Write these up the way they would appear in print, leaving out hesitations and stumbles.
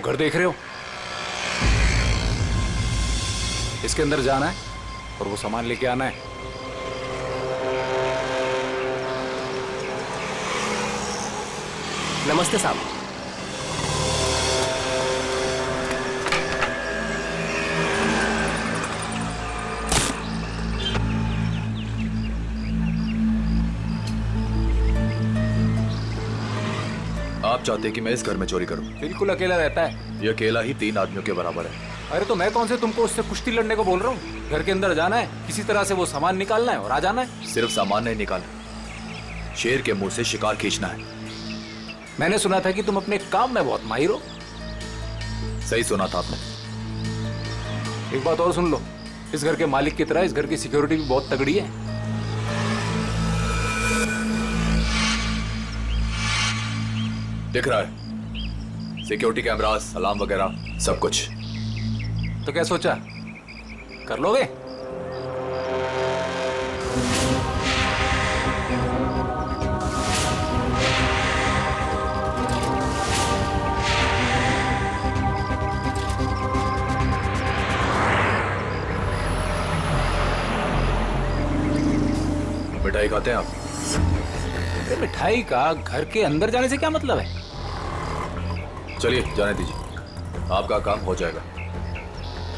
घर देख रहे हो, इसके अंदर जाना है और वो सामान लेके आना है। नमस्ते साहब। आप चाहते कि मैं इस घर में चोरी करूं? बिल्कुल अकेला रहता है। ये अकेला ही 3 आदमियों के बराबर है। अरे तो मैं कौन से तुमको उससे कुश्ती लड़ने को बोल रहा हूँ। घर के अंदर जाना है, किसी तरह से वो सामान निकालना है और आ जाना है। सिर्फ सामान नहीं निकालना, शेर के मुंह से शिकार खींचना है। मैंने सुना था कि तुम अपने काम में बहुत माहिर हो। सही सुना था आपने। एक बात और सुन लो, इस घर के मालिक की तरह इस घर की सिक्योरिटी भी बहुत तगड़ी है। दिख रहा है, सिक्योरिटी कैमरास, अलार्म वगैरह सब कुछ। तो क्या सोचा, कर लोगे? मिठाई खाते हैं आप? अरे मिठाई का घर के अंदर जाने से क्या मतलब है? चलिए जाने दीजिए, आपका काम हो जाएगा।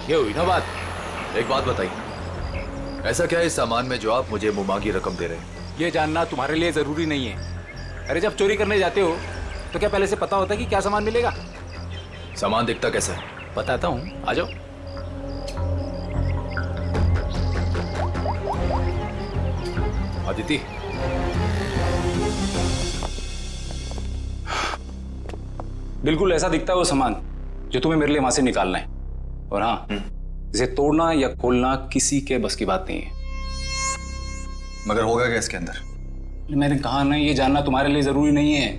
ये हुई ना बात। एक बात बताइए, ऐसा क्या है इस सामान में जो आप मुझे मुमांगी रकम दे रहे हैं? ये जानना तुम्हारे लिए जरूरी नहीं है। अरे जब चोरी करने जाते हो तो क्या पहले से पता होता है कि क्या सामान मिलेगा? सामान दिखता कैसा है? बताता हूँ, आ जाओ। अदिति, बिल्कुल ऐसा दिखता है वो सामान जो तुम्हें मेरे लिए वहां से निकालना है। और हाँ, इसे तोड़ना या खोलना किसी के बस की बात नहीं है। मगर होगा क्या इसके अंदर? मैंने कहा ना, ये जानना तुम्हारे लिए जरूरी नहीं है।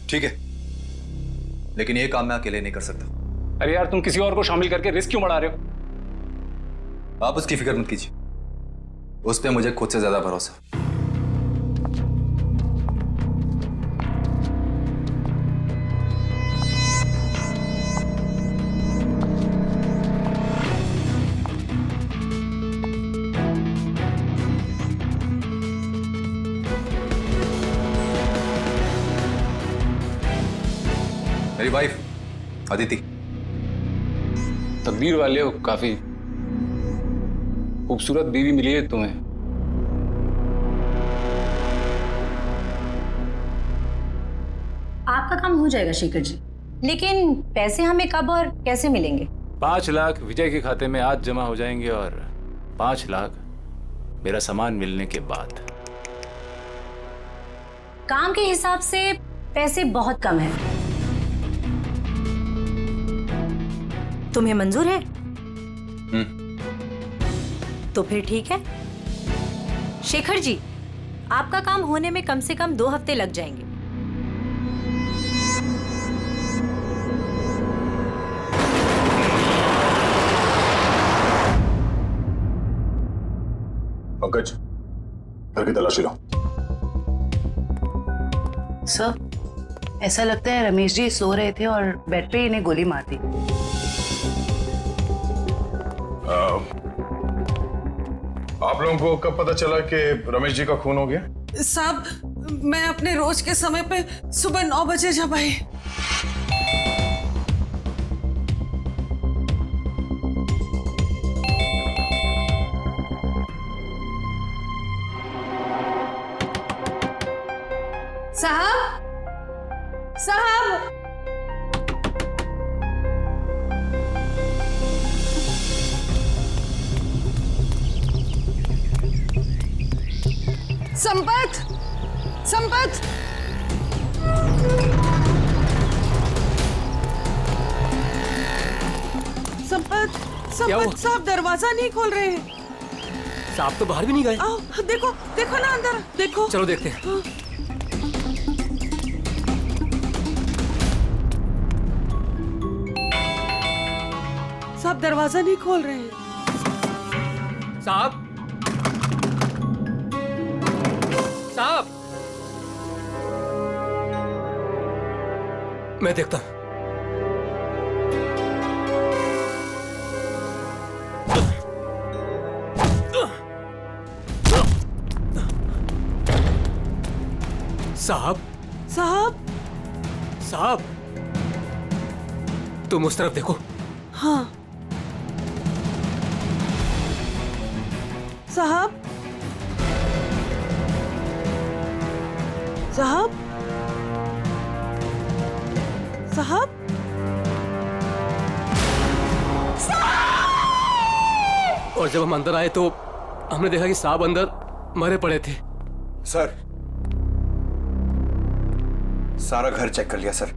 ठीक है, लेकिन ये काम मैं अकेले नहीं कर सकता। अरे यार, तुम किसी और को शामिल करके रिस्क क्यों बढ़ा रहे हो? आप उसकी फिक्र मत कीजिए, उस पर मुझे खुद से ज्यादा भरोसा। मेरी वाइफ अदिति। तकदीर वाले हो, काफी खूबसूरत बीवी मिली है तुम्हें। आपका काम हो जाएगा शेखर जी, लेकिन पैसे हमें कब और कैसे मिलेंगे? 5 लाख विजय के खाते में आज जमा हो जाएंगे और 5 लाख मेरा सामान मिलने के बाद। काम के हिसाब से पैसे बहुत कम है। तुम्हें मंजूर है? तो फिर ठीक है। शेखर जी, आपका काम होने में कम से कम 2 हफ्ते लग जाएंगे। पंकज, घर की तलाशी लो। सर, ऐसा लगता है रमेश जी सो रहे थे और बेड पे इन्हें गोली मार दी। आप लोगों को कब पता चला कि रमेश जी का खून हो गया? साहब, मैं अपने रोज के समय पे सुबह 9 बजे जब आई। साहब, साहब, संपत, संपत, संपत, संपत साहब दरवाजा नहीं खोल रहे हैं। साहब तो बाहर भी नहीं गए। आओ, देखो, देखो ना अंदर, देखो। चलो देखते हैं। साहब दरवाजा नहीं खोल रहे हैं। साहब, साहब, मैं देखता हूं। साहब साहब। साहब, तुम उस तरफ देखो। हाँ साहब। साहब। साहब। और जब हम अंदर आए तो हमने देखा कि साहब अंदर मरे पड़े थे। सर, सारा घर चेक कर लिया सर।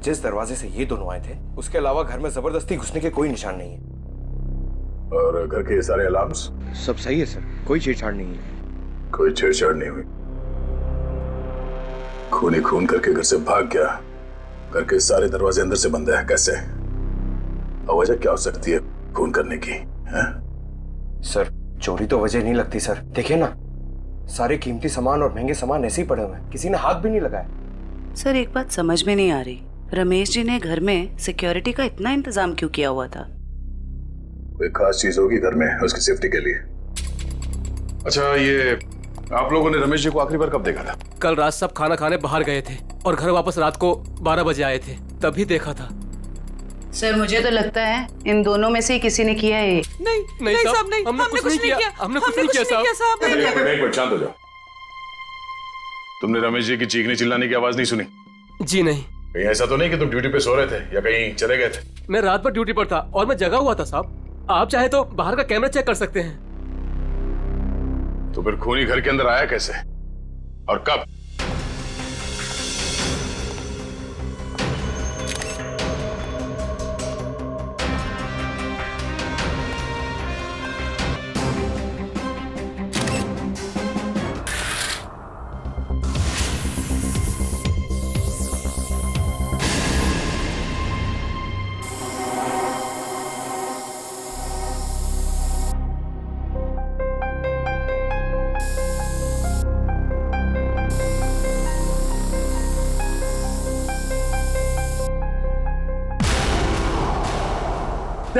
जिस दरवाजे से ये दोनों आए थे उसके अलावा घर में जबरदस्ती घुसने के कोई निशान नहीं है। और घर के सारे अलार्म्स? सब सही है सर, कोई छेड़छाड़ नहीं है। कोई छेड़छाड़ नहीं हुई। खूनी खून करके घर से भाग गया। घर के सारे दरवाजे अंदर से बंद है, कैसे? और वजह क्या हो सकती है खून करने की? हैं? सर, चोरी तो वजह नहीं लगती सर। देखिए ना, सारे कीमती सामान और महंगे सामान ऐसे ही पड़े हुए हैं, किसी ने हाथ भी नहीं लगाया। सर, एक बात समझ में नहीं आ रही, रमेश जी ने घर में सिक्योरिटी का इतना इंतजाम क्यों किया हुआ था? कोई खास चीज होगी घर में उसकी सेफ्टी के लिए। अच्छा, ये आप लोगों ने रमेश जी को आखिरी बार कब देखा था? कल रात सब खाना खाने बाहर गए थे और घर वापस रात को 12 बजे आए थे, तभी देखा था। सर, मुझे तो लगता है इन दोनों में से ही किसी ने किया है ये। नहीं साहब, नहीं, हमने कुछ नहीं किया। हमने कुछ नहीं किया साहब। एक मिनट शांत हो जाओ। तुमने रमेश जी की चीखने चिल्लाने की आवाज नहीं सुनी? जी नहीं। कहीं ऐसा तो नहीं कि तुम ड्यूटी पे सो रहे थे या कहीं चले गए थे? मैं रात भर ड्यूटी पर था और मैं जगा हुआ था साहब। आप चाहे तो बाहर का कैमरा चेक कर सकते हैं। तो फिर खूनी घर के अंदर आया कैसे और कब?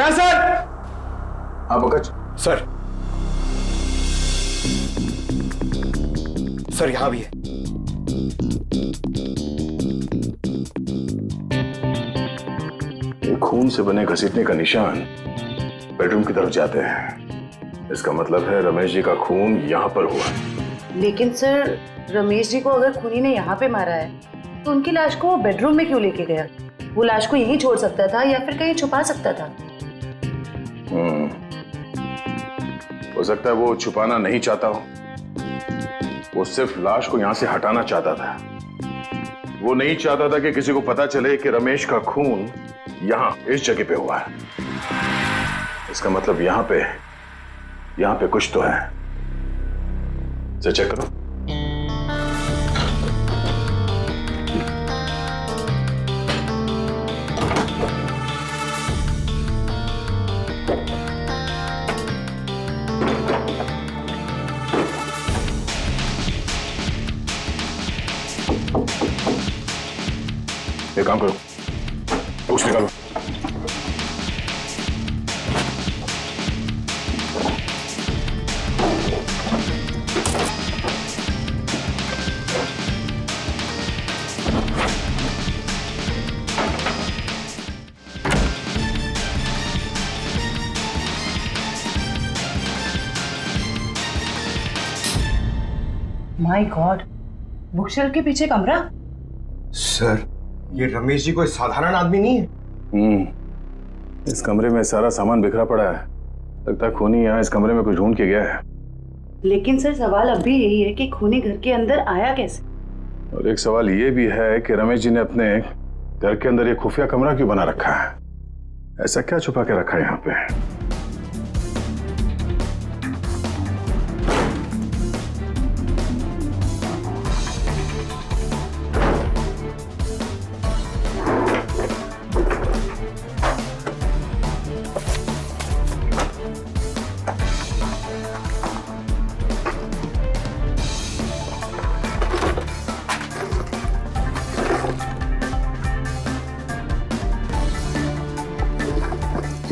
सर। हाँ पंकज। सर यहां भी है। ये खून से बने घसीटने का निशान बेडरूम की तरफ जाते हैं। इसका मतलब है रमेश जी का खून यहाँ पर हुआ। लेकिन सर, रमेश जी को अगर खूनी ने यहाँ पे मारा है तो उनकी लाश को वो बेडरूम में क्यों लेके गया? वो लाश को यहीं छोड़ सकता था या फिर कहीं छुपा सकता था। हो सकता है वो छुपाना नहीं चाहता हो, वो सिर्फ लाश को यहां से हटाना चाहता था। वो नहीं चाहता था कि किसी को पता चले कि रमेश का खून यहां इस जगह पे हुआ है। इसका मतलब यहां पे कुछ तो है। चेक करो। एक काम करो, बॉक्स निकालो। माय गॉड, बुकशेल्फ के पीछे कमरा। सर, ये रमेश जी कोई साधारण आदमी नहीं है। इस कमरे में सारा सामान बिखरा पड़ा है। लगता है खूनी यहाँ इस कमरे में कुछ ढूंढ के गया है। लेकिन सर, सवाल अब भी यही है कि खूनी घर के अंदर आया कैसे? और एक सवाल ये भी है कि रमेश जी ने अपने घर के अंदर ये खुफिया कमरा क्यों बना रखा है? ऐसा क्या छुपा के रखा है यहाँ पे?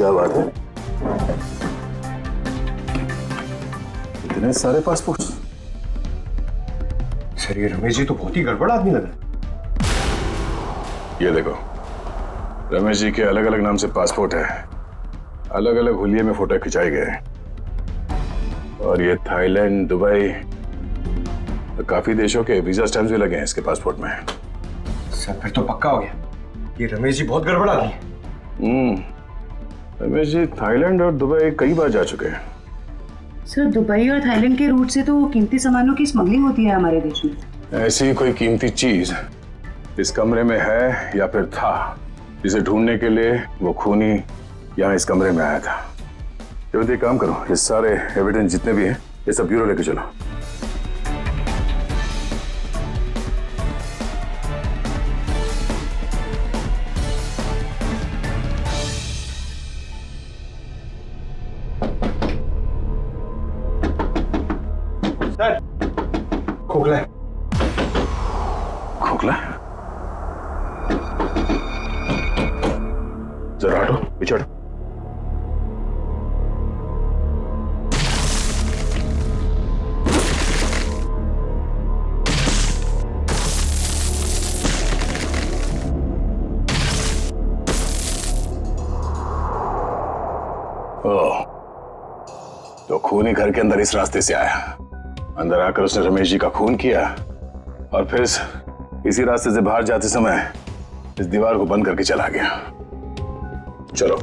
क्या बात है? इतने सारे पासपोर्ट? सर ये रमेश जी तो बहुत ही गड़बड़ आदमी लग रहा है। ये देखो, रमेश जी के अलग अलग नाम से पासपोर्ट है, अलग अलग हुलिये में फोटो खिंचाए गए हैं। और ये थाईलैंड, दुबई, तो काफी देशों के वीजा स्टैम्प्स भी लगे हैं इसके पासपोर्ट में। सर फिर तो पक्का हो गया, ये रमेश जी बहुत गड़बड़ आदमी है। रमेश जी थाईलैंड और दुबई कई बार जा चुके हैं। सर दुबई और थाईलैंड के रूट से तो कीमती सामानों की स्मगलिंग होती है हमारे देश में। ऐसी कोई कीमती चीज इस कमरे में है या फिर था, जिसे ढूंढने के लिए वो खूनी यहाँ इस कमरे में आया था। एक काम करो, ये सारे एविडेंस जितने भी हैं ये सब ब्यूरो लेके चलो। सर खोखला है। खोखला? जरा हटो, पीछे हटो। ओह, तो खूनी घर के अंदर इस रास्ते से आया, अंदर आकर उसने रमेश जी का खून किया और फिर इसी रास्ते से बाहर जाते समय इस दीवार को बंद करके चला गया। चलो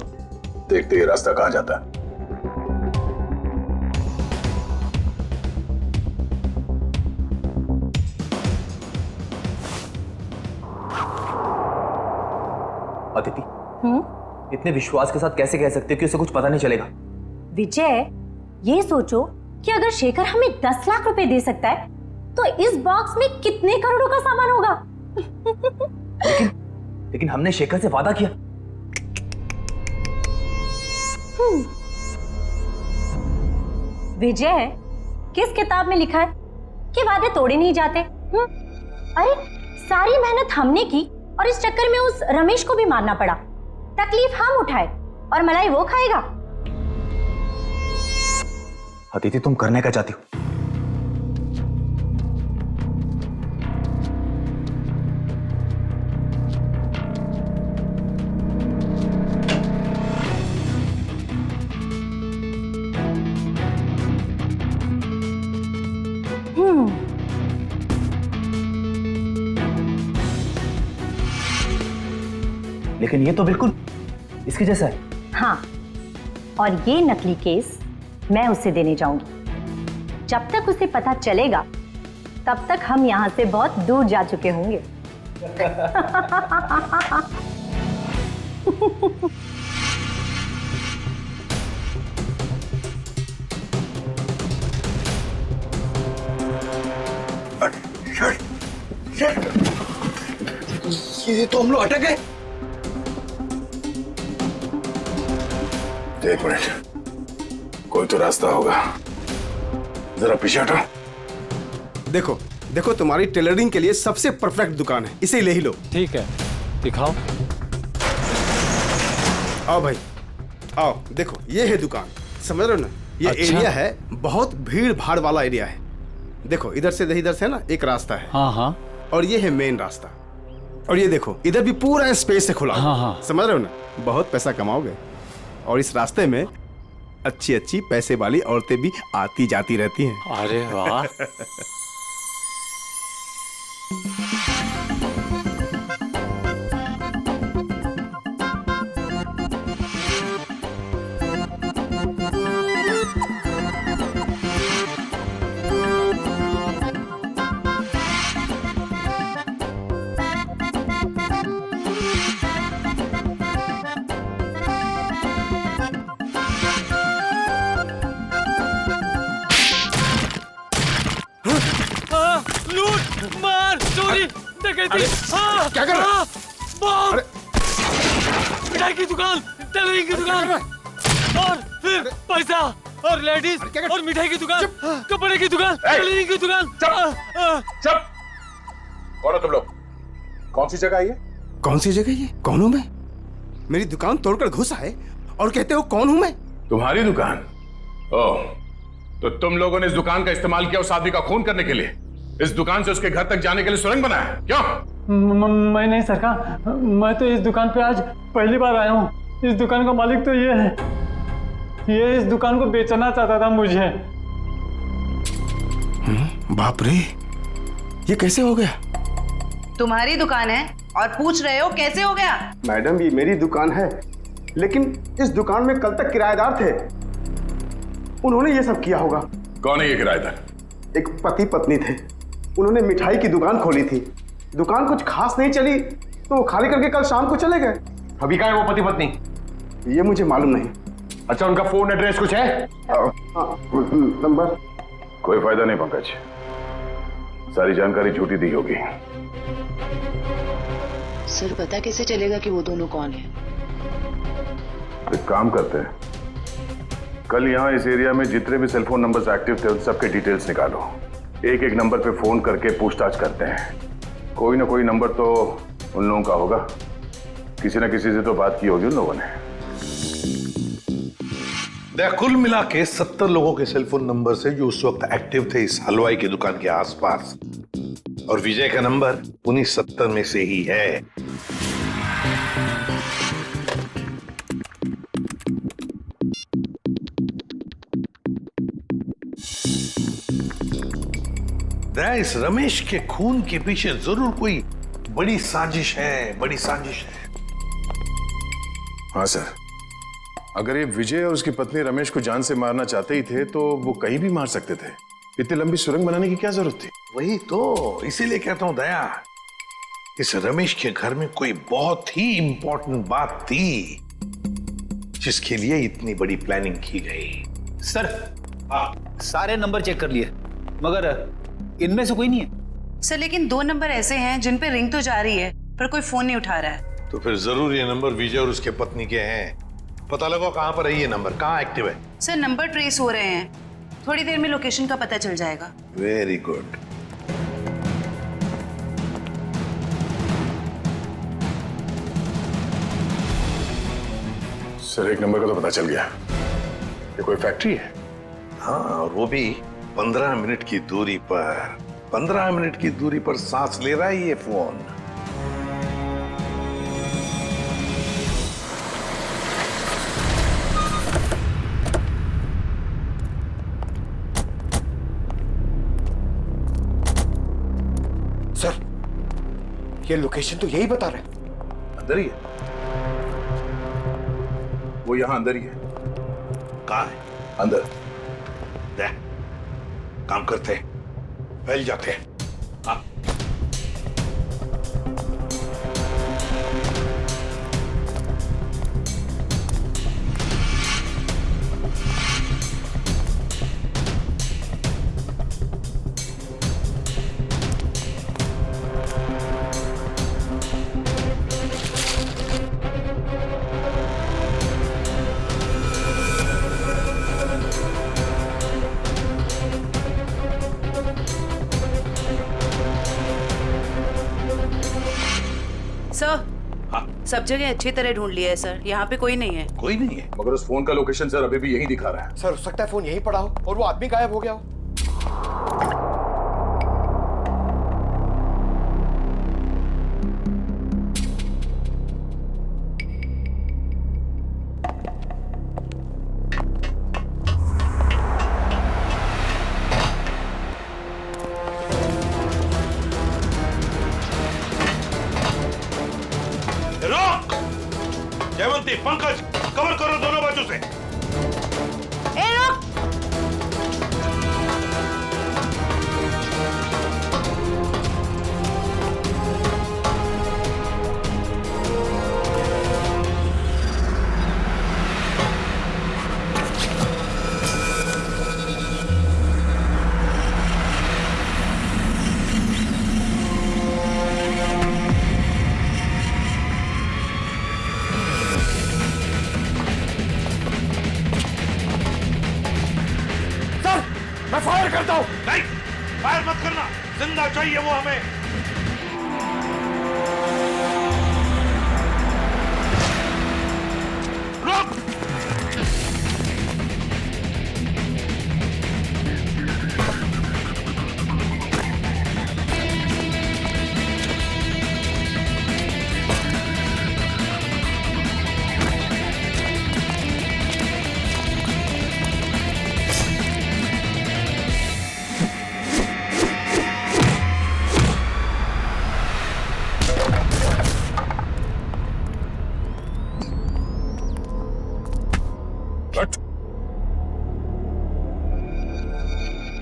देखते ये रास्ता कहां जाता है। अदिति, इतने विश्वास के साथ कैसे कह सकते हो कि उसे कुछ पता नहीं चलेगा? विजय, ये सोचो कि अगर शेखर हमें 10 लाख रुपए दे सकता है तो इस बॉक्स में कितने करोड़ों का सामान होगा। लेकिन हमने शेखर से वादा किया। विजय, किस किताब में लिखा है कि वादे तोड़े नहीं जाते? अरे सारी मेहनत हमने की और इस चक्कर में उस रमेश को भी मारना पड़ा। तकलीफ हम उठाए और मलाई वो खाएगा। अदिति, तुम करने क्या चाहती हो? लेकिन ये तो बिल्कुल इसके जैसा है। हाँ, और ये नकली केस मैं उसे देने जाऊंगी। जब तक उसे पता चलेगा तब तक हम यहां से बहुत दूर जा चुके होंगे। ये तो हम लोग अटक गए। एक मिनट, कोई तो रास्ता होगा, जरा पीछे हटो। देखो देखो, तुम्हारी टेलरिंग के लिए सबसे परफेक्ट दुकान है, इसे ले ही लो। ठीक है, दिखाओ। आओ भाई आओ, देखो ये है दुकान, समझ रहे हो ना? ये अच्छा। एरिया है, बहुत भीड़ भाड़ वाला एरिया है। देखो इधर से ना एक रास्ता है। हाँ हाँ, और ये है मेन रास्ता। और ये देखो इधर भी पूरा स्पेस है खुला। हाँ हाँ, समझ रहे हो ना? बहुत पैसा कमाओगे। और इस रास्ते में अच्छी अच्छी पैसे वाली औरतें भी आती जाती रहती हैं। अरे वाह। लूट, मार, चोरी, डकैती। क्या कर रहा है? बम, मिठाई की दुकान, टेलरिंग की दुकान, और फिर पैसा और लेडीज और मिठाई की दुकान, कपड़े की दुकान, टेलरिंग की दुकान। चुप! कौन हो तुम लोग? कौन सी जगह है ये? कौन सी जगह ये? कौन हूं मैं? मेरी दुकान तोड़कर घुसा है और कहते हो कौन हूं मैं? तुम्हारी दुकान? ओह, तो तुम लोगों ने इस दुकान का इस्तेमाल किया उस आदमी का खून करने के लिए? इस दुकान से उसके घर तक जाने के लिए सुरंग बनाया? क्यों? मैं नहीं सरकार, मैं तो इस दुकान पे आज पहली बार आया हूँ। इस दुकान का मालिक तो ये है, ये इस दुकान को बेचना चाहता था मुझे। बाप रे, ये कैसे हो गया? तुम्हारी दुकान है और पूछ रहे हो कैसे हो गया? मैडम, ये मेरी दुकान है, लेकिन इस दुकान में कल तक किराएदार थे, उन्होंने ये सब किया होगा। कौन है ये किराएदार? एक पति पत्नी थे, उन्होंने मिठाई की दुकान खोली थी, दुकान कुछ खास नहीं चली तो वो खाली करके कल शाम को चले गए। अभी कहाँ है वो पति पत्नी? ये मुझे मालूम नहीं। अच्छा, उनका फोन एड्रेस कुछ है? नंबर? कोई फायदा नहीं पंकज, सारी जानकारी झूठी दी होगी। सर, पता कैसे चलेगा कि वो दोनों कौन है? एक काम करते हैं, कल यहाँ इस एरिया में जितने भी सेलफोन नंबर्स एक्टिव थे उन सबके डिटेल्स निकालो, एक एक नंबर पे फोन करके पूछताछ करते हैं। कोई ना कोई नंबर तो उन लोगों का होगा, किसी ना किसी से तो बात की होगी उन लोगों ने। कुल मिला के 70 लोगों के सेलफोन नंबर से जो उस वक्त एक्टिव थे इस हलवाई की दुकान के आसपास, और विजय का नंबर उन्हीं 70 में से ही है। इस रमेश के खून के पीछे जरूर कोई बड़ी साजिश है, बड़ी साजिश है। हाँ सर, अगर ये विजय और उसकी पत्नी रमेश को जान से मारना चाहते ही थे तो वो कहीं भी मार सकते थे। इतनी लंबी सुरंग बनाने की क्या जरूरत थी? वही तो, इसीलिए कहता हूं दया, इस रमेश के घर में कोई बहुत ही इंपॉर्टेंट बात थी जिसके लिए इतनी बड़ी प्लानिंग की गई। सर, सारे नंबर चेक कर लिए मगर इनमें से कोई नहीं है। सर, लेकिन 2 नंबर ऐसे हैं जिन पे रिंग तो जा रही है पर कोई फोन नहीं उठा रहा है। तो फिर जरूर ये नंबर विजय और उसके पत्नी के हैं। पता लगाओ कहां पर है ये नंबर, कहां एक्टिव है। सर, नंबर ट्रेस हो रहे हैं, थोड़ी देर में लोकेशन का पता चल जाएगा। Very good. सर, एक नंबर का तो पता चल गया, ये कोई फैक्ट्री है। हाँ, और वो भी 15 मिनट की दूरी पर। 15 मिनट की दूरी पर सांस ले रहा है ये फोन। सर, ये लोकेशन तो यही बता रहा है। अंदर ही है वो, यहां अंदर ही है। कहां है? अंदर। काम करते हैं, फैल जाते हैं। हाँ। सर, सब जगह अच्छी तरह ढूंढ लिया है सर, यहाँ पे कोई नहीं है। कोई नहीं है? मगर उस फोन का लोकेशन सर अभी भी यही दिखा रहा है। सर, हो सकता है फोन यहीं पड़ा हो और वो आदमी गायब हो गया हो। जयवंती, पंकज, कवर करो दोनों बाजू से। मैं फायर करता हूं। नहीं, फायर मत करना, जिंदा चाहिए वो हमें। रुक!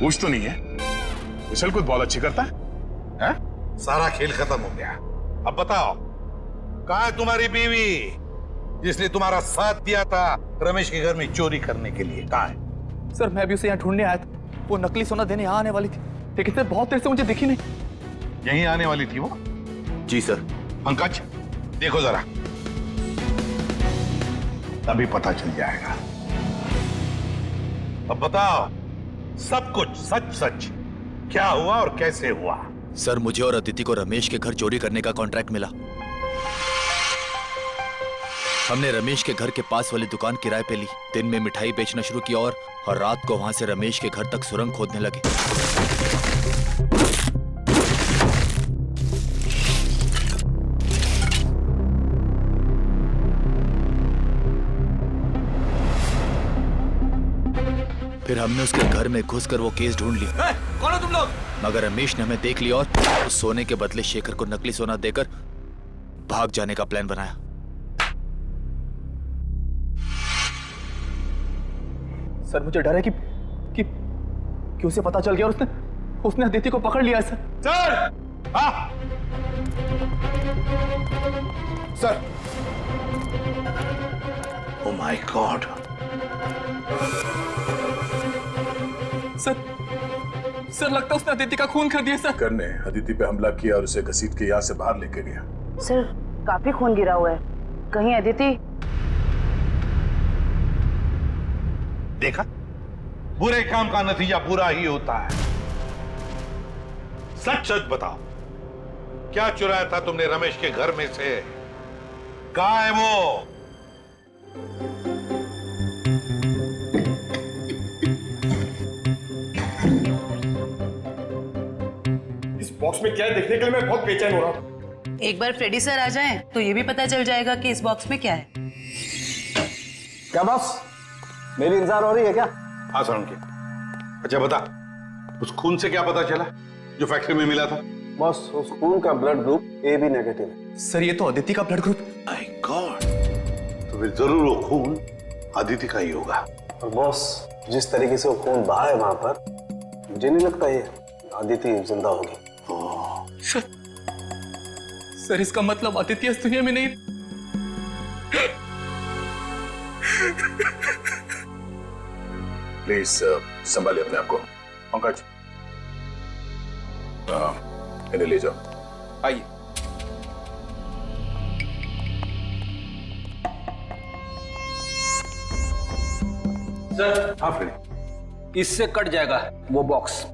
पूछ तो नहीं है, उछल कूद बहुत अच्छी करता है? सारा खेल खत्म हो गया। अब बताओ, कहाँ है तुम्हारी बीवी जिसने तुम्हारा साथ दिया था रमेश के घर में चोरी करने के लिए? कहाँ है? सर मैं भी उसे यहाँ ढूंढने आया था, वो नकली सोना देने यहाँ आने वाली थी, लेकिन सर बहुत देर से मुझे दिखी नहीं। यहीं आने वाली थी वो? जी सर। पंकज देखो जरा, तभी पता चल जाएगा। अब बताओ सब कुछ सच सच क्या हुआ और कैसे हुआ? सर मुझे और अदिति को रमेश के घर चोरी करने का कॉन्ट्रैक्ट मिला। हमने रमेश के घर के पास वाली दुकान किराए पे ली, दिन में मिठाई बेचना शुरू किया और रात को वहां से रमेश के घर तक सुरंग खोदने लगे। फिर हमने उसके घर में घुसकर वो केस ढूंढ लिया। कौन हो तुम लोग? मगर रमेश ने हमें देख लिया और उस सोने के बदले शेखर को नकली सोना देकर भाग जाने का प्लान बनाया। सर मुझे डर है कि उसे पता चल गया और उसने अदिति को पकड़ लिया। Sir sir oh my God. Sir लगता है उसने अदिति का खून कर दिया। सर करने अदिति पे हमला किया और उसे घसीट के यहाँ से बाहर लेके गया। सर काफी खून गिरा हुआ है, कहीं अदिति? देखा, बुरे काम का नतीजा बुरा ही होता है। सच सच बताओ, क्या चुराया था तुमने रमेश के घर में से? कहाँ है वो? इस बॉक्स में क्या है देखने के लिए मैं बहुत बेचैन हो रहा हूँ। एक बार फ्रेडी सर आ जाएं तो ये भी पता चल जाएगा कि इस बॉक्स में क्या है। क्या बॉस, मेरी इंतजार हो रही है क्या? हाँ सर उनके। अच्छा बता, उस खून से क्या पता चला जो फैक्ट्री में मिला था? बॉस उस खून का ब्लड ग्रुप AB नेगेटिव है। सर ये तो अदिति का ब्लड ग्रुप। माय गॉड, तो फिर जरूर वो खून अदिति का ही होगा। और बॉस जिस तरीके से वो खून बहा है वहां पर, मुझे नहीं लगता ये अदिति जिंदा होगी। सर इसका मतलब अदिति इस दुनिया में नहीं। प्लीज संभालिए अपने आप को। पंकज इन्हें ले जाओ। आइए। सर हाँ फ्रेडी, इससे कट जाएगा वो बॉक्स।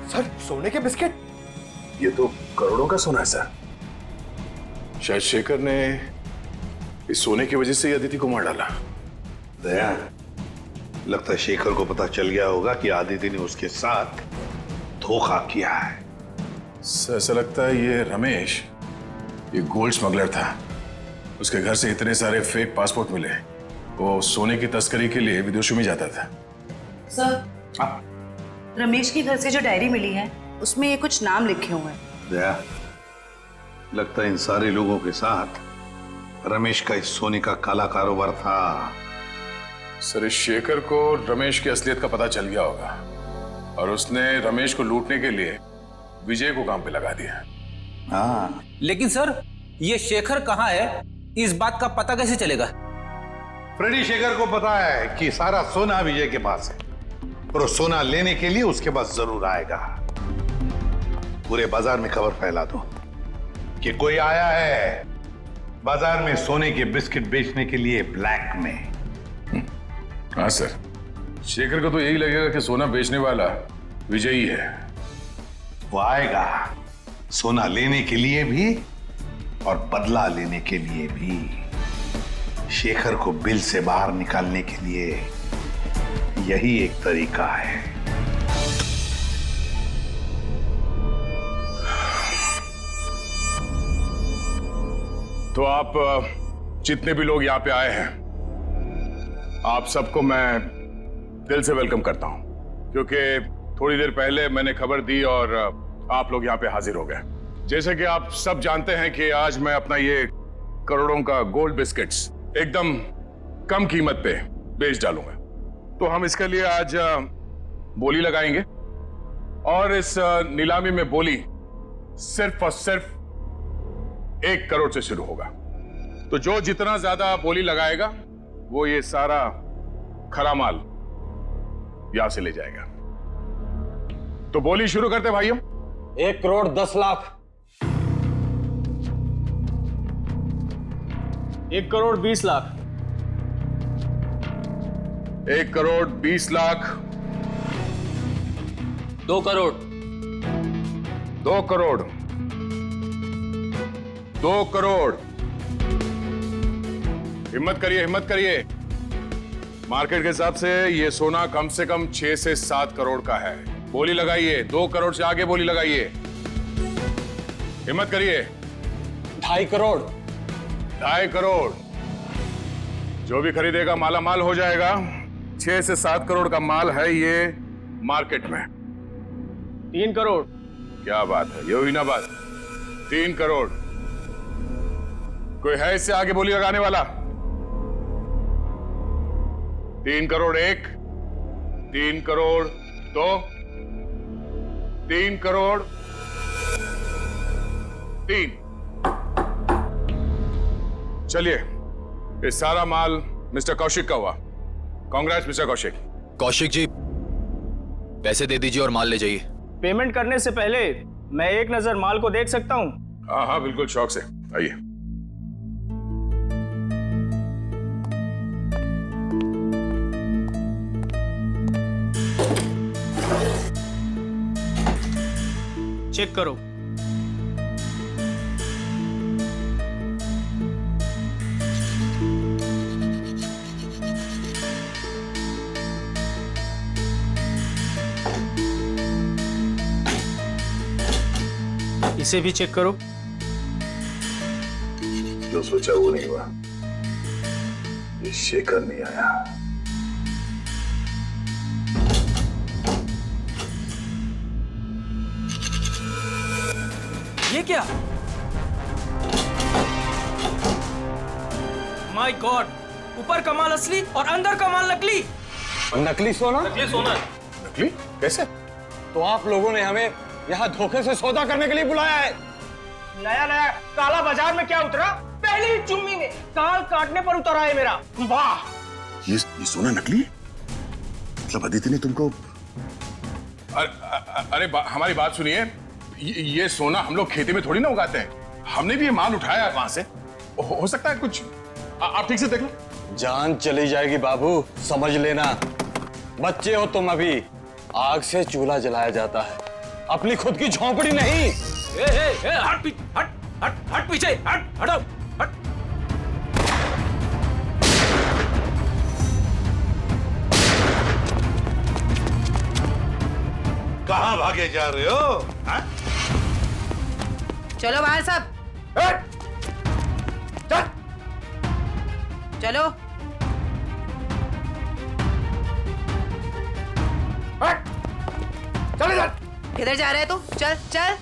सर सोने के बिस्किट? ये तो करोड़ों का सोना है सर। शायद शेखर ने इस सोने की वजह से ही अदिति को मार डाला। दया, लगता है शेखर को पता चल गया होगा कि आदिति ने उसके साथ धोखा किया है। सर ऐसा लगता है ये रमेश ये गोल्ड स्मगलर था। उसके घर से इतने सारे फेक पासपोर्ट मिले, वो सोने की तस्करी के लिए विदेशों में जाता था। सर रमेश के घर से जो डायरी मिली है उसमें ये कुछ नाम लिखे हुए हैं। दया, लगता है इन सारे लोगों के साथ रमेश का इस सोने का काला कारोबार था। सर इस शेखर को रमेश की असलियत का पता चल गया होगा और उसने रमेश को लूटने के लिए विजय को काम पे लगा दिया। हाँ, लेकिन सर ये शेखर कहाँ है, इस बात का पता कैसे चलेगा? फ्रेडी शेखर को पता है कि सारा सोना विजय के पास है और वो सोना लेने के लिए उसके पास जरूर आएगा। पूरे बाजार में खबर फैला दो कि कोई आया है बाजार में सोने के बिस्किट बेचने के लिए ब्लैक में। हाँ सर, शेखर को तो यही लगेगा कि सोना बेचने वाला विजय ही है। वो आएगा सोना लेने के लिए भी और बदला लेने के लिए भी। शेखर को बिल से बाहर निकालने के लिए यही एक तरीका है। तो आप जितने भी लोग यहाँ पे आए हैं, आप सबको मैं दिल से वेलकम करता हूं, क्योंकि थोड़ी देर पहले मैंने खबर दी और आप लोग यहाँ पे हाजिर हो गए। जैसे कि आप सब जानते हैं कि आज मैं अपना ये करोड़ों का गोल्ड बिस्किट्स एकदम कम कीमत पे बेच डालूंगा। तो हम इसके लिए आज बोली लगाएंगे और इस नीलामी में बोली सिर्फ और सिर्फ 1 करोड़ से शुरू होगा। तो जो जितना ज्यादा बोली लगाएगा वो ये सारा खरा माल यहां से ले जाएगा। तो बोली शुरू करते भाइयों। 1 करोड़ 10 लाख। 1 करोड़ 20 लाख। 1 करोड़ 20 लाख। 2 करोड़। 2 करोड़। 2 करोड़। हिम्मत करिए, हिम्मत करिए। मार्केट के हिसाब से ये सोना कम से कम 6 से 7 करोड़ का है। बोली लगाइए, 2 करोड़ से आगे बोली लगाइए। हिम्मत करिए। 2.5 करोड़। 2.5 करोड़। जो भी खरीदेगा माला माल हो जाएगा। 6 से 7 करोड़ का माल है ये मार्केट में। 3 करोड़। क्या बात है, ये हुई ना बात। 3 करोड़। कोई है इससे आगे बोली लगाने वाला? 3 करोड़ 1, 3 करोड़ 2, 3 करोड़ 3। चलिए, ये सारा माल मिस्टर कौशिक का हुआ। कांग्रेस मिस्टर कौशिक। कौशिक जी, पैसे दे दीजिए और माल ले जाइए। पेमेंट करने से पहले मैं एक नजर माल को देख सकता हूं? हाँ हाँ बिल्कुल, शौक से आइए। चेक करो। इसे भी चेक करो। जो सोचा वो नहीं हुआ। ये शेखर नहीं आया। ये क्या? माय गॉड, ऊपर का माल असली और अंदर का माल नकली। नकली सोना? नकली सोना। नकली? कैसे? तो आप लोगों ने हमें यहाँ धोखे से सौदा करने के लिए बुलाया है? नया नया काला बाजार में क्या उतरा? पहली ही चुम्मी में काल काटने पर उतरा है मेरा। वाह! ये सोना नकली? मतलब अदिति ने तुमको? अरे हमारी बात सुनिए। ये सोना हम लोग खेती में थोड़ी ना उगाते हैं। हमने भी ये माल उठाया है वहां से। हो सकता है कुछ। आप ठीक से देख लो। जान चली जाएगी बाबू, समझ लेना। बच्चे हो तुम अभी। आग से चूल्हा जलाया जाता है, अपनी खुद की झोंपड़ी नहीं। हट पीछे, हटो, हट। कहां भागे जा रहे हो? हा? चलो बाहर सब। चल। चलो। चले चल। किधर जा रहे है तू? चल चल।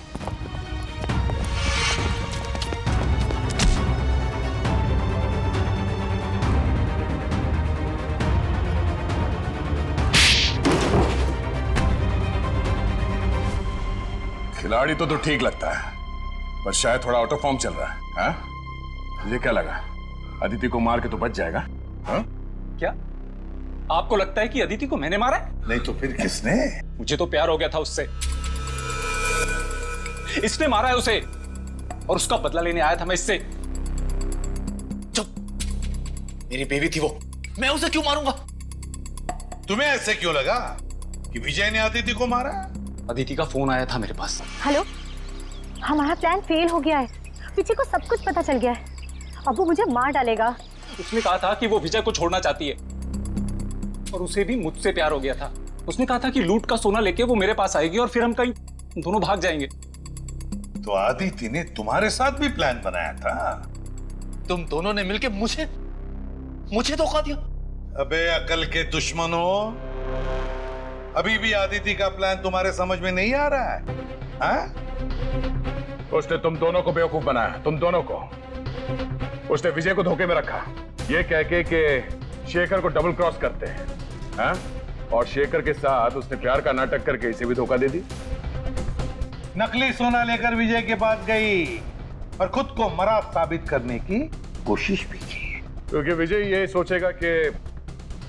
खिलाड़ी तो ठीक लगता है, पर शायद थोड़ा आउट ऑफ फॉर्म चल रहा है। हाँ? तुझे क्या लगा अदिति को मार के तो बच जाएगा? हाँ? क्या आपको लगता है कि अदिति को मैंने मारा है? नहीं तो फिर किसने? मुझे तो प्यार हो गया था उससे। इसने मारा है उसे और उसका बदला लेने आया था मैं इससे। चुप, मेरी बेबी थी वो, मैं उसे क्यों मारूंगा? तुम्हें ऐसे क्यों लगा कि विजय ने अदिति को मारा? अदिति का फोन आया था मेरे पास। हेलो, हमारा प्लान फेल हो गया है। विजय को सब कुछ पता चल गया है। अब वो मुझे मार डालेगा। उसने कहा था कि वो विजय को छोड़ना चाहती है और उसे भी मुझसे प्यार हो गया था। उसने कहा था कि लूट का सोना लेके वो मेरे पास आएगी और फिर हम कहीं दोनों भाग जाएंगे। तो आदिति ने तुम्हारे साथ भी प्लान बनाया था। तुम दोनों ने मिलके मुझे धोखा दिया। अबे अकल के दुश्मनों, अभी भी आदिति का प्लान तुम्हारे समझ में नहीं आ रहा है? हाँ? उसने तुम दोनों को बेवकूफ बनाया, तुम दोनों को। उसने विजय को धोखे में रखा, ये कह के कि शेखर को डबल क्रॉस करते हैं, हाँ? और शेखर के साथ उसने प्यार का नाटक करके इसे भी धोखा दे दी। नकली सोना लेकर विजय के पास गई और खुद को मरा साबित करने की कोशिश भी की, क्योंकि विजय ये सोचेगा कि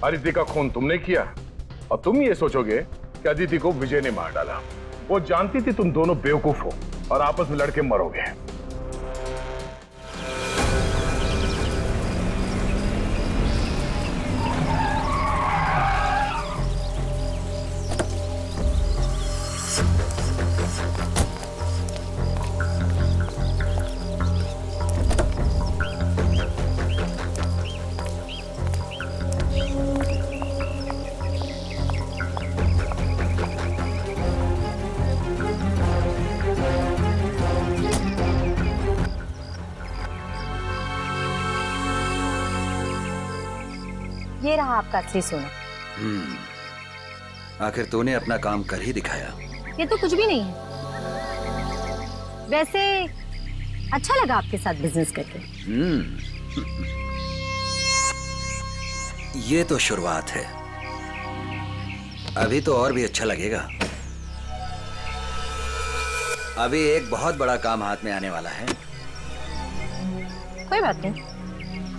अदिति का खून तुमने किया और तुम ये सोचोगे कि अदिति को विजय ने मार डाला। वो जानती थी तुम दोनों बेवकूफ हो और आपस में लड़के मरोगे। ये रहा आपका असली सोना। आखिर तूने अपना काम कर ही दिखाया। ये तो कुछ भी नहीं है। वैसे अच्छा लगा आपके साथ बिजनेस करके। ये तो शुरुआत है, अभी तो और भी अच्छा लगेगा। अभी एक बहुत बड़ा काम हाथ में आने वाला है। कोई बात नहीं,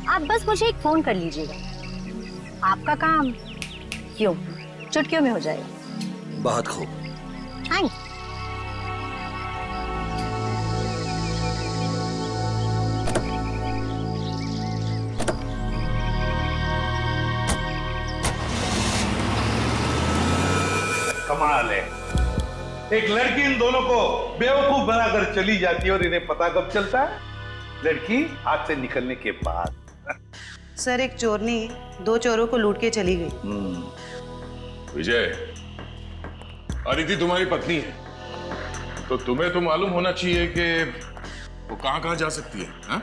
आप बस मुझे एक फोन कर लीजिएगा, आपका काम क्यों चुटकियों में हो जाएगा। बहुत खूब। थैंक्स। कमाल है, एक लड़की इन दोनों को बेवकूफ बनाकर चली जाती है और इन्हें पता कब चलता है? लड़की हाथ से निकलने के बाद। सर, एक चोरनी 2 चोरों को लूट के चली गई। विजय, अदिति तुम्हारी पत्नी है, तो तुम्हें तो मालूम होना चाहिए कि वो कहां जा सकती है, हा?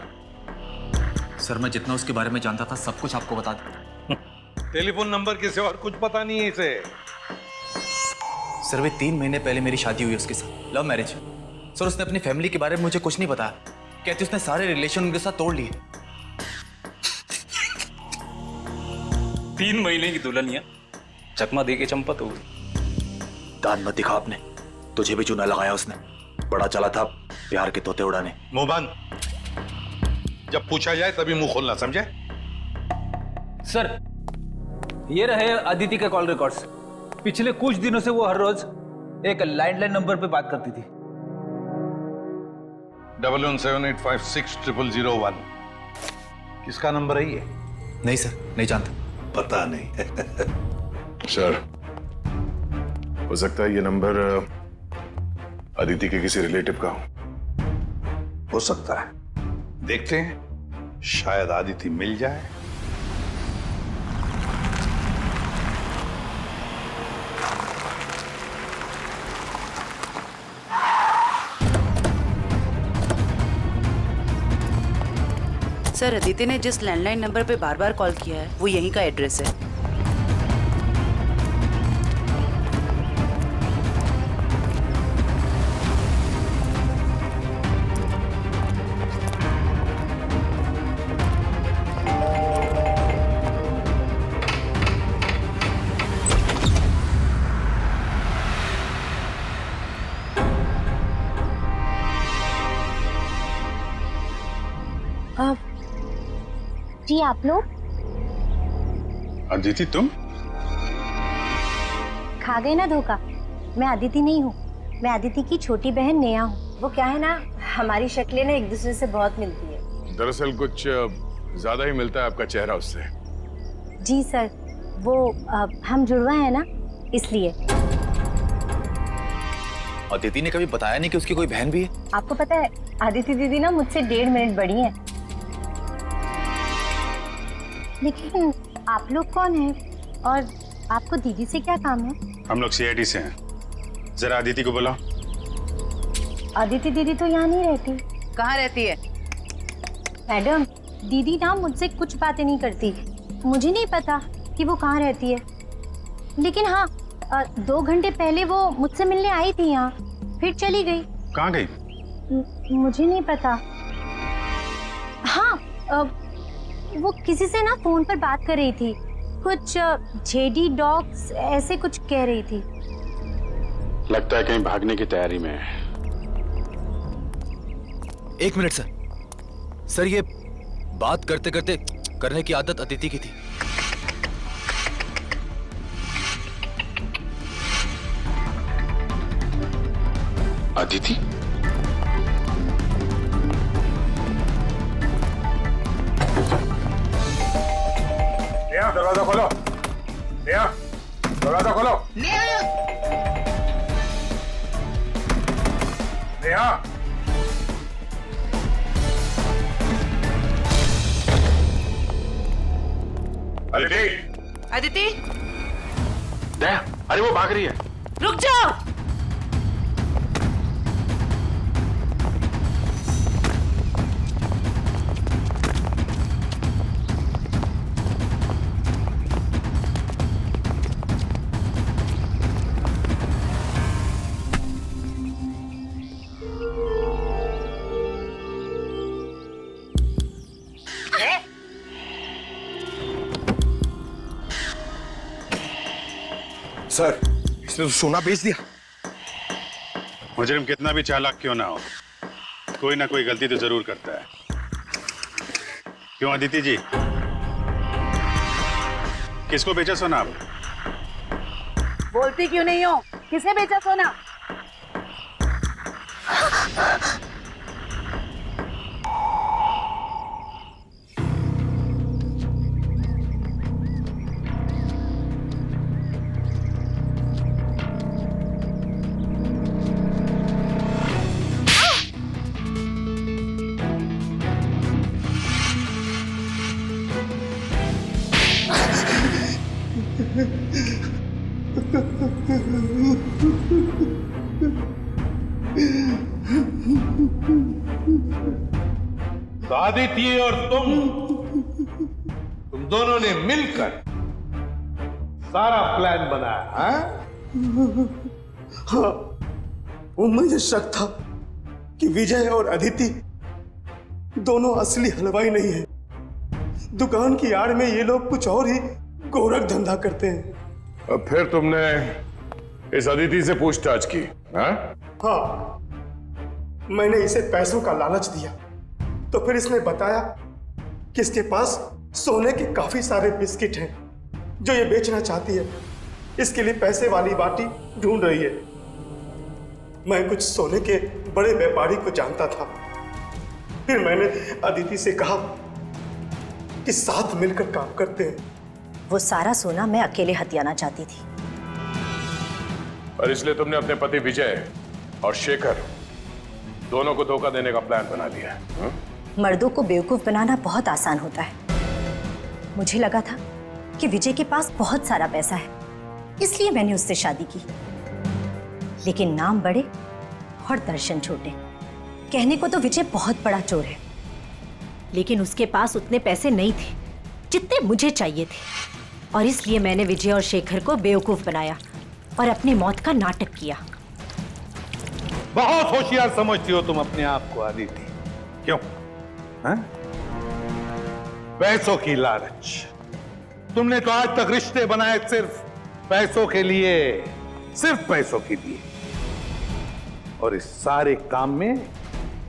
सर, मैं जितना उसके बारे में जानता था सब कुछ आपको बता दूं। टेलीफोन नंबर के सिवा और कुछ पता नहीं है इसे। सर, वे 3 महीने पहले मेरी शादी हुई उसके साथ, लव मैरिज। सर, उसने अपनी फैमिली के बारे में मुझे कुछ नहीं बताया। कहती उसने सारे रिलेशन उनके साथ तोड़ लिए। 3 महीने की दुल्हनिया चकमा दे के चंपत हो गई। दान मत दिखा आपने, तुझे भी चूना लगाया उसने। बड़ा चला था प्यार के तोते उड़ाने। मुंह बंद, जब पूछा जाए तभी मुंह खोलना, समझे? सर, ये रहे अदिति के कॉल रिकॉर्ड्स। पिछले कुछ दिनों से वो हर रोज एक लैंडलाइन नंबर पे बात करती थी। 1178560001। किसका नंबर है ये? नहीं सर, नहीं जानता। पता नहीं। सर, हो सकता है ये नंबर अदिति के किसी रिलेटिव का हो सकता है, देखते हैं, शायद आदिति मिल जाए। सर, अदिति ने जिस लैंडलाइन नंबर पे बार बार कॉल किया है वो यहीं का एड्रेस है। जी आप लोग? अदिति, तुम खा गए ना धोखा। मैं अदिति नहीं हूँ, मैं अदिति की छोटी बहन नेहा हूँ। वो क्या है ना, हमारी शक्लें ना एक दूसरे से बहुत मिलती है। दरअसल कुछ ज्यादा ही मिलता है आपका चेहरा उससे। जी सर, वो हम जुड़वा है ना, इसलिए। अदिति ने कभी बताया नहीं कि उसकी कोई बहन भी है? आपको पता है आदिति दीदी ना मुझसे 1.5 मिनट बड़ी हैं। लेकिन आप लोग कौन हैं और आपको दीदी से क्या काम है? हम लोग सीआईडी से हैं। जरा अदिति को बुलाओ। आदिति दीदी तो यहाँ नहीं रहती। कहाँ रहती है? मैडम, दीदी ना मुझसे कुछ बातें नहीं करती। मुझे नहीं पता कि वो कहाँ रहती है, लेकिन हाँ 2 घंटे पहले वो मुझसे मिलने आई थी यहाँ, फिर चली गई। कहाँ गई? मुझे नहीं पता। हाँ वो किसी से ना फोन पर बात कर रही थी, कुछ जेडी डॉग्स ऐसे कुछ कह रही थी। लगता है कहीं भागने की तैयारी में है। 1 मिनट सर। सर ये बात करते करते करने की आदत अदिति की थी। अदिति? नेहा दरवाजा खोलो। नेहा दरवाजा खोलो। नेहा अदिति। अदिति दया, अरे वो भाग रही है। रुक जाओ। सर, इसने तो सोना बेच दिया। मुजरिम कितना भी चालाक क्यों ना हो, कोई ना कोई गलती तो जरूर करता है। क्यों अदिति जी, किसको बेचा सोना आप? बोलती क्यों नहीं हो? किसे बेचा सोना? आदिति और तुम दोनों ने मिलकर सारा प्लान बनाया, हाँ? हाँ, वो मुझे शक था कि विजय और अदिति दोनों असली हलवाई नहीं है। दुकान की आड़ में ये लोग कुछ और ही गोरख धंधा करते हैं। अब फिर तुमने इस अदिति से पूछताछ की? हाँ, मैंने इसे पैसों का लालच दिया तो फिर इसने बताया कि इसके पास सोने के काफी सारे बिस्किट हैं जो ये बेचना चाहती है। इसके लिए पैसे वाली बाटी ढूंढ रही है। मैं कुछ सोने के बड़े व्यापारी को जानता था। फिर मैंने अदिति से कहा कि साथ मिलकर काम करते हैं। वो सारा सोना मैं अकेले हथियाना चाहती थी। और इसलिए तुमने अपने पति विजय और शेखर दोनों को धोखा देने का प्लान बना लिया। मर्दों को बेवकूफ बनाना बहुत आसान होता है। मुझे लगा था कि विजय के पास बहुत सारा पैसा है, इसलिए मैंने उससे शादी की। लेकिन नाम बड़े और दर्शन छोटे। कहने को तो विजय बहुत बड़ा चोर है, लेकिन उसके पास उतने पैसे नहीं थे जितने मुझे चाहिए थे। और इसलिए मैंने विजय और शेखर को बेवकूफ बनाया और अपनी मौत का नाटक किया। बहुत होशियार समझती हो तुम अपने आप को आदिति। क्यों? हाँ? पैसों की लालच। तुमने तो आज तक रिश्ते बनाए सिर्फ पैसों के लिए, सिर्फ पैसों के लिए। और इस सारे काम में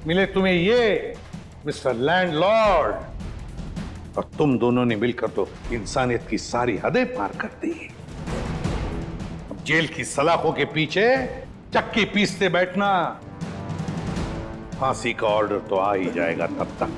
मिले तुम्हें ये मिस्टर लैंडलॉर्ड, और तुम दोनों ने मिलकर तो इंसानियत की सारी हदें पार कर दी। अब जेल की सलाखों के पीछे चक्की पीसते बैठना, फांसी का ऑर्डर तो आ ही जाएगा तब तक।